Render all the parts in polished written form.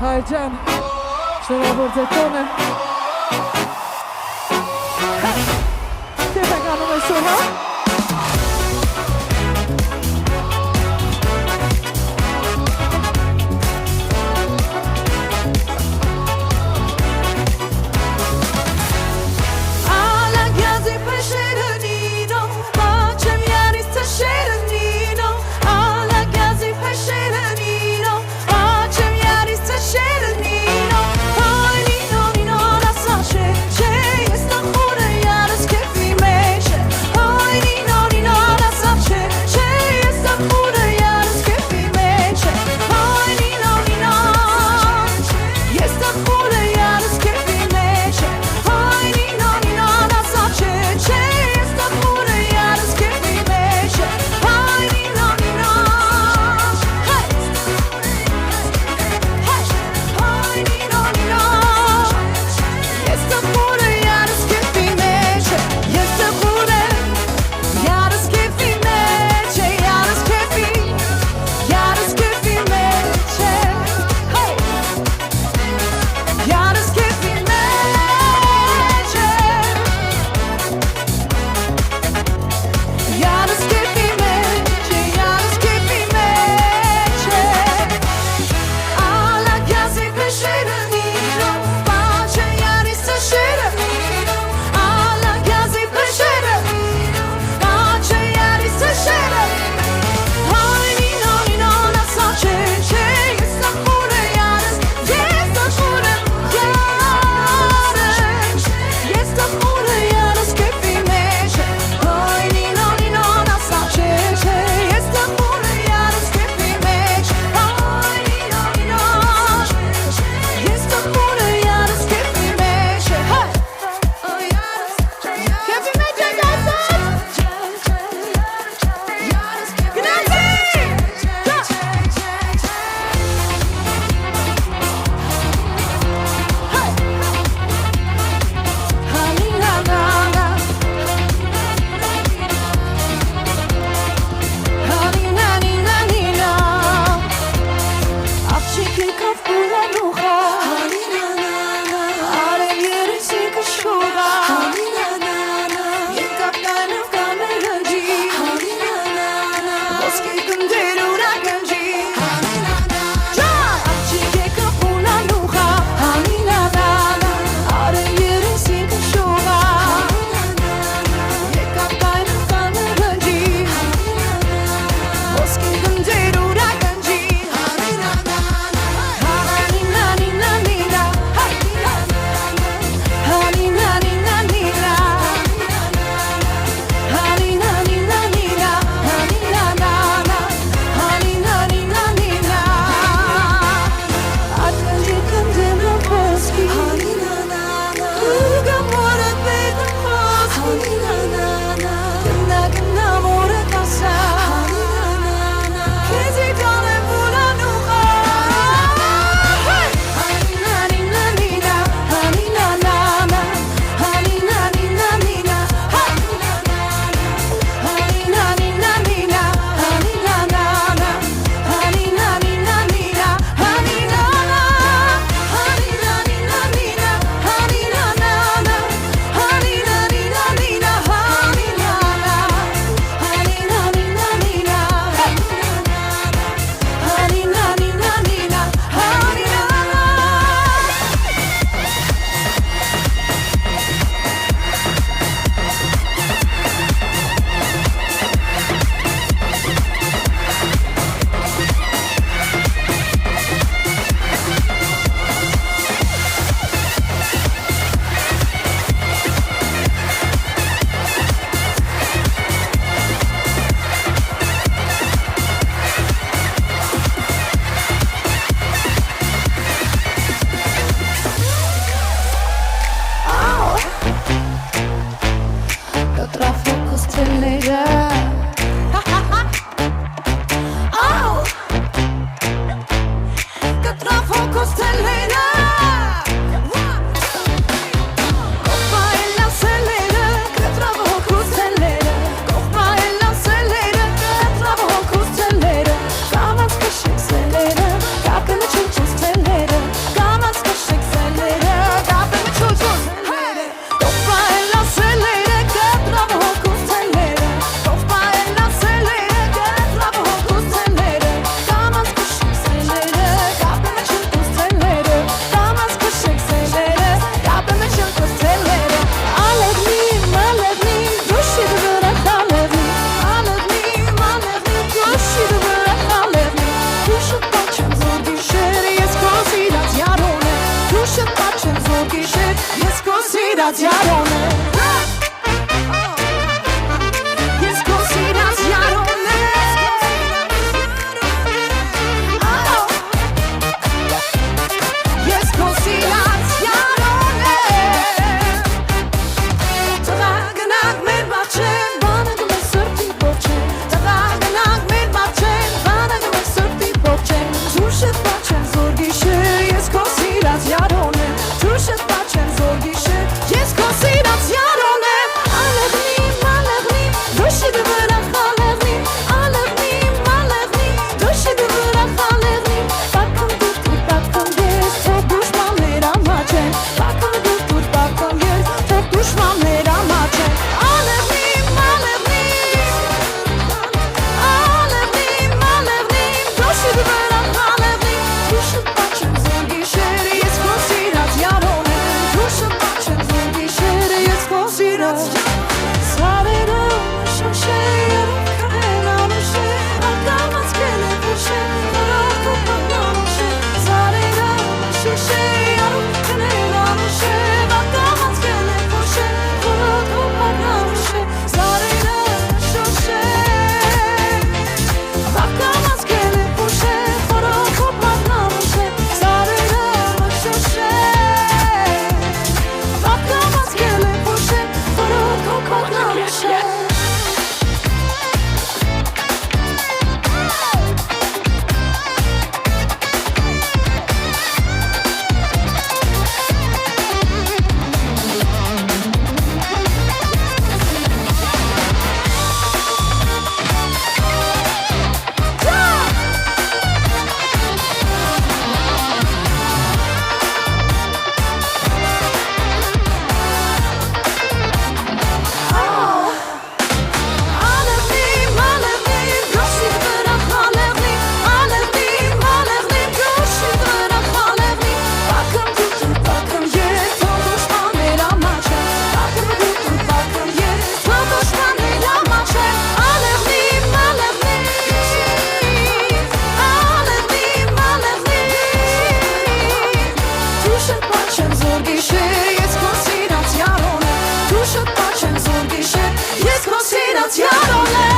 Հայջան, շնորհավոր ձեր տոնը։ Դե բականում ես ու հա։ սիրած յարոն եմ Ես քո սիրած յարոն եմ Ես քո սիրած յարոն եմ Տղա գնանք մեր բաչեն բանը գլես սրտի բորջեն Տղա գնանք մեր բաչեն բանը գլես սրտի բորջեն Զուշը բաչեն զոր գիշեր ես քո սիրած յարոն եմ Զուշը բաչեն զոր գիշեր ես քո սիրած յարոն եմ Ալեղնիմ, ալեղնիմ, դոշի դվրա խալեղնիմ Ալեղնիմ, ալեղնիմ, դոշի դվրա խալեղնիմ Բակում դուր, բակում ես, թող դուշմաններ ամաչեն Բակում դուր, բակում ես, թող դուշմաններ ամաչեն Ալեղնիմ, ալեղնիմ, ալեղնիմ, ալեղնիմ, դոշի դվրա խալեղնիմ Դուշը բաչեն զոր գիշեր ես քո սիրած յարոն եմ Դուշը բաչեն զոր գիշեր ես քո սիրած Սարերը շաշեր, քրեն անուշեր Ակամած կել է փուշեր, վրավ կոպան անուշեր Սարերը շաշեր, քրեն անուշեր Ակամած կել է փուշեր, վրավ կոպան անուշեր Սարերը շաշեր, ակամած կել է փուշեր Վրավ կոպան անուշեր Սարերը շաշեր, ակամած կել է փուշեր Վրավ կոպան անուշեր Ալեղնիմ, ալեղնիմ, դոշի դվրա խալեղնիմ Ալեղնիմ, ալեղնիմ, դոշի դվրա խալեղնիմ Բակում դուր, բակում ես, թող դուշմաններ ամաչեն Բակում դուր, բակում ես, թող դուշմաններ ամաչեն Ալեղնիմ, ալեղնիմ, ալեղնիմ, ալեղնիմ Դուշը բաչեն զոր գիշեր ես քո սիրած յարոն եմ Դուշը բաչեն զոր գիշեր ես քո սիրած յարոն եմ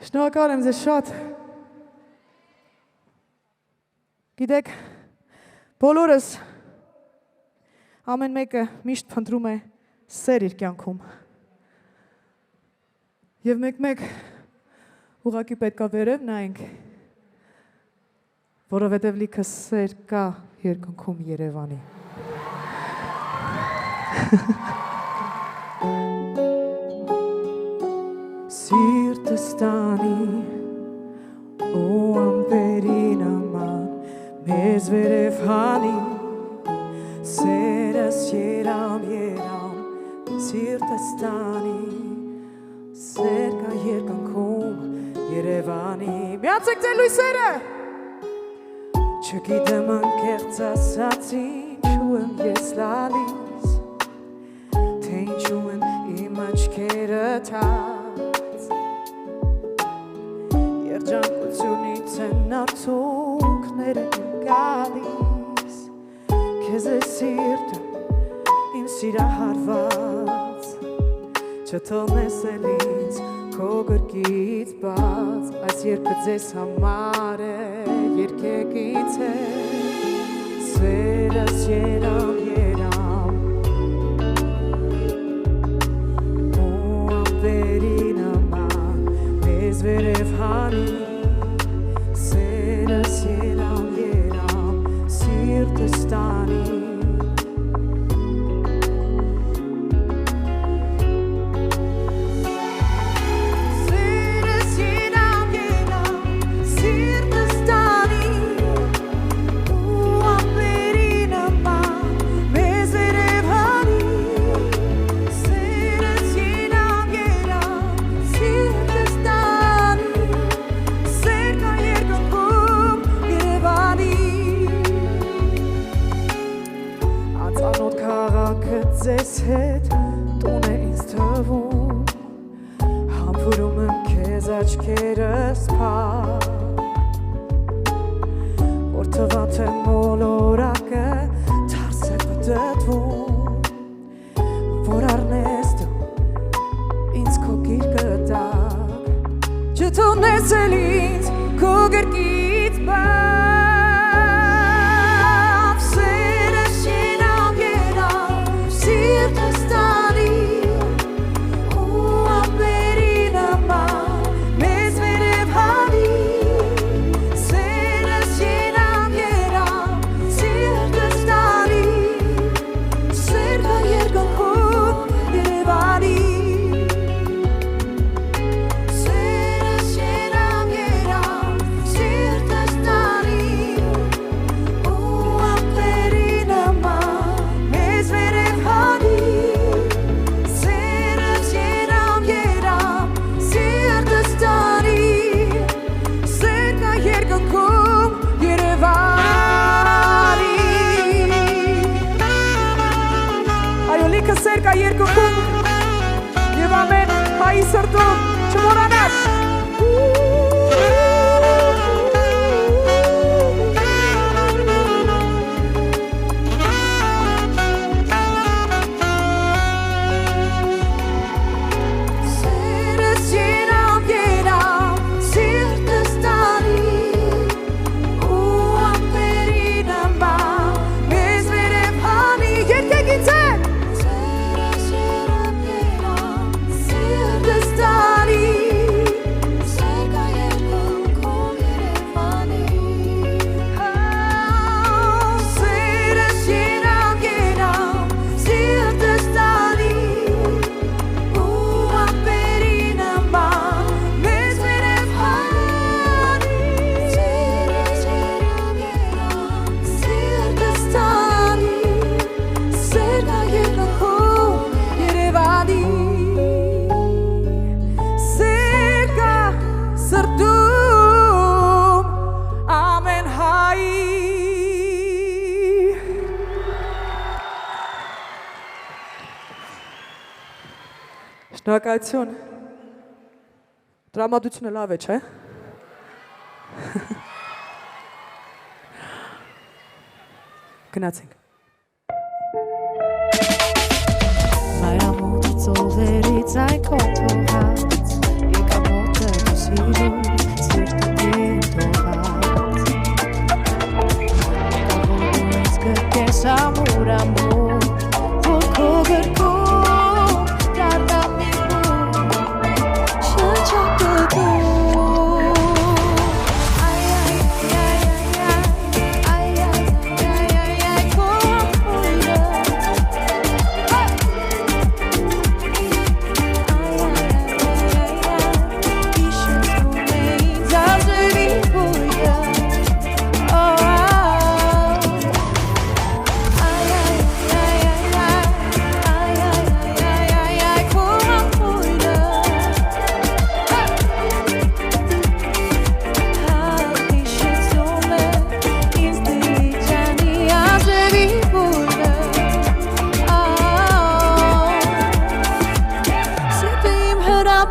Շնորհակալ եմ ձեզ շատ Գիտեք բոլորս ամեն մեկը միշտ փնտրում է սեր իր կյանքում Եվ մեկ-մեկ ուղղակի պետքա վերև նայենք որովհետև լիքը սեր կա երկնքում Երևանի Սիրտս տանի ու ամպերի նման մեզ վերև հանի Սերս երամ սիրտս տանի Սեր կա երկնքում Երևանի Միացեք ձեր լույսերը Չգիտեմ անկեղծ ասած ինչու եմ ես լալիս Թե ինչու են իմ աչքերը թաց Երջանկությունից են արցունքները իմ գալիս Քեզ է սիրտը իմ սիրահարված Չթողնես էլ ինձ քո գրկից բաց Այս երգը ձեզ համար է երգեքից է Սերս երամ ու ամպերի նման մեզ վերև հանի Սերս երամ սիրտս տանի Ձեզ հետ տուն է ինձ թվում Համբուրում եմ քեզ աչքերս փակ թվաց է մոլորակը թարս է պտտվում որ առնես դու ինձ քո գիրկը տակ չթողնես էլ ինձ քո գրկից բավ սերը շինամ երավ սիրտս տանի ու ապերի նման մեզ վերև հանի սերը շինամ երավ սիրտս տանի սերկա երկնքում Երևանի Cerca երկնքում եւ ամեն հայի սրտում չմոռանաս Շնորհակալություն Տրամադրությունը լավ է, չէ՞։ Գնացինք Մայրամուտի ծովերից այն կոթողած Եկա մոտը դու սիրում սիրտը դին թողած Եկա որ դու ինձ գրկես ամուր ամուր Որ քո գրկում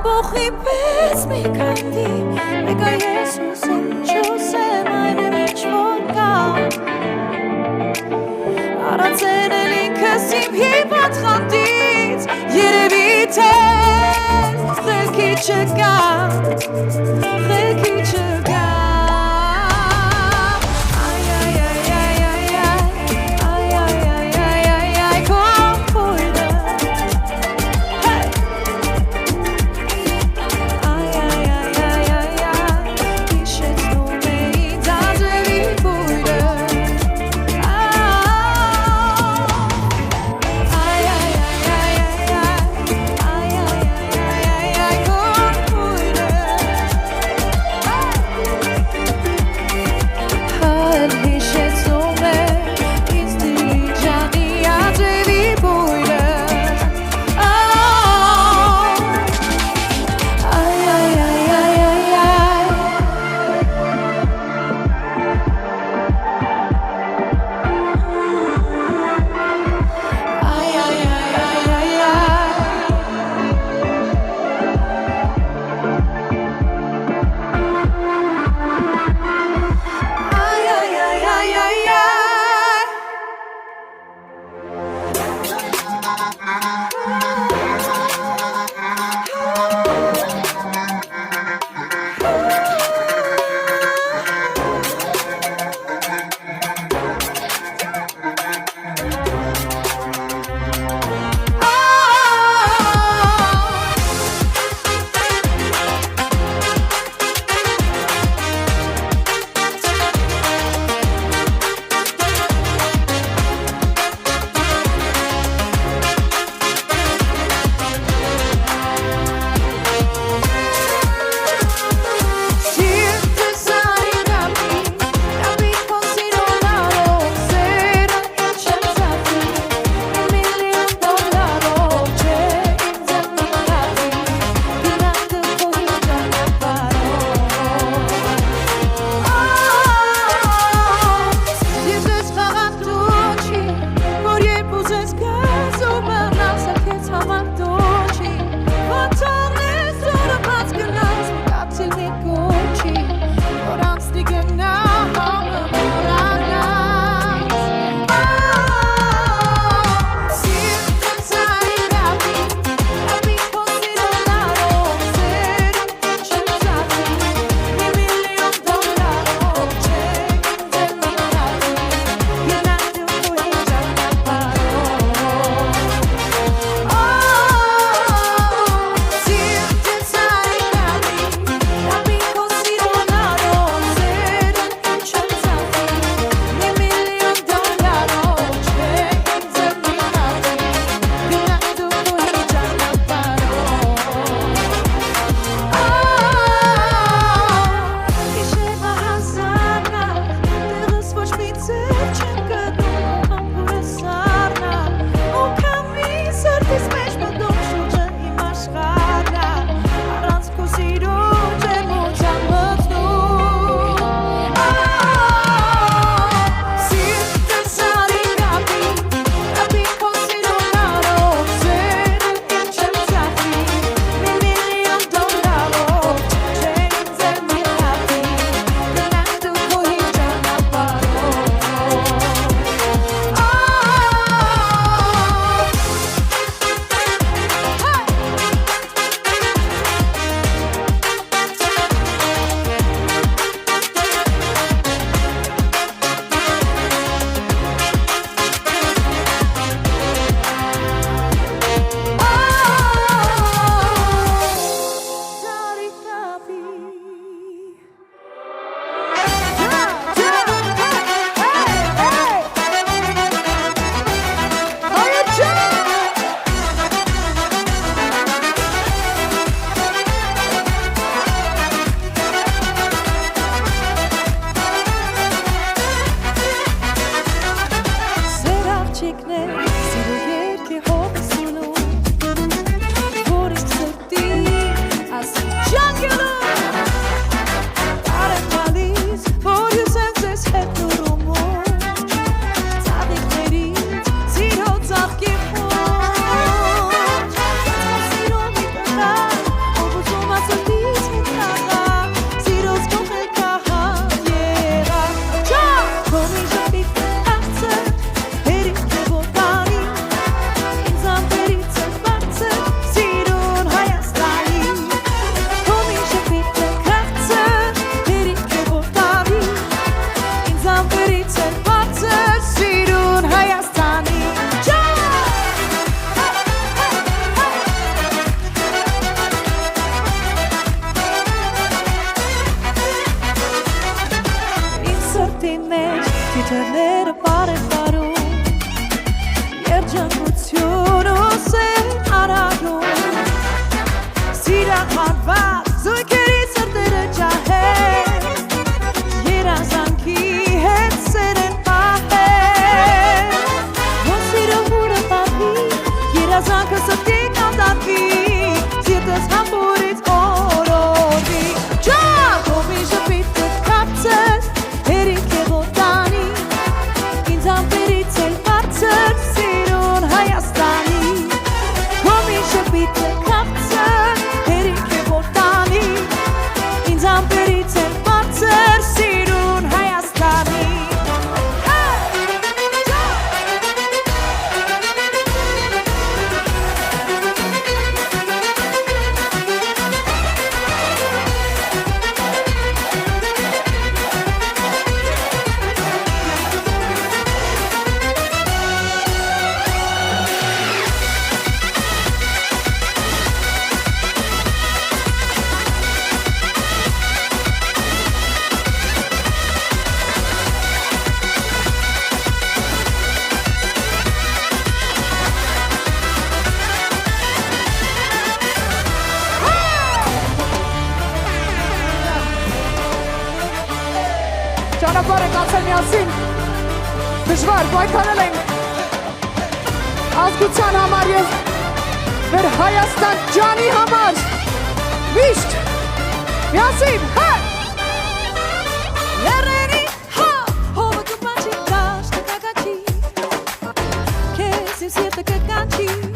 Բոխի պես մի կանդի Մեկա ես ուսում չուսեմ այն եմ ինչ որ կա Արացեն էլ ինքս իմ հիպատ խանդից Երևի թե խելքի չկա Խելքի չկա Բոլորը միասին դժվար պայքարել ենք ազգության համար և մեր Հայաստան ջանի համար միշտ միասին հա Լեռների հա հովը կպաչի դաշտը կակաչի Քեզ իմ սիրտը կկանչի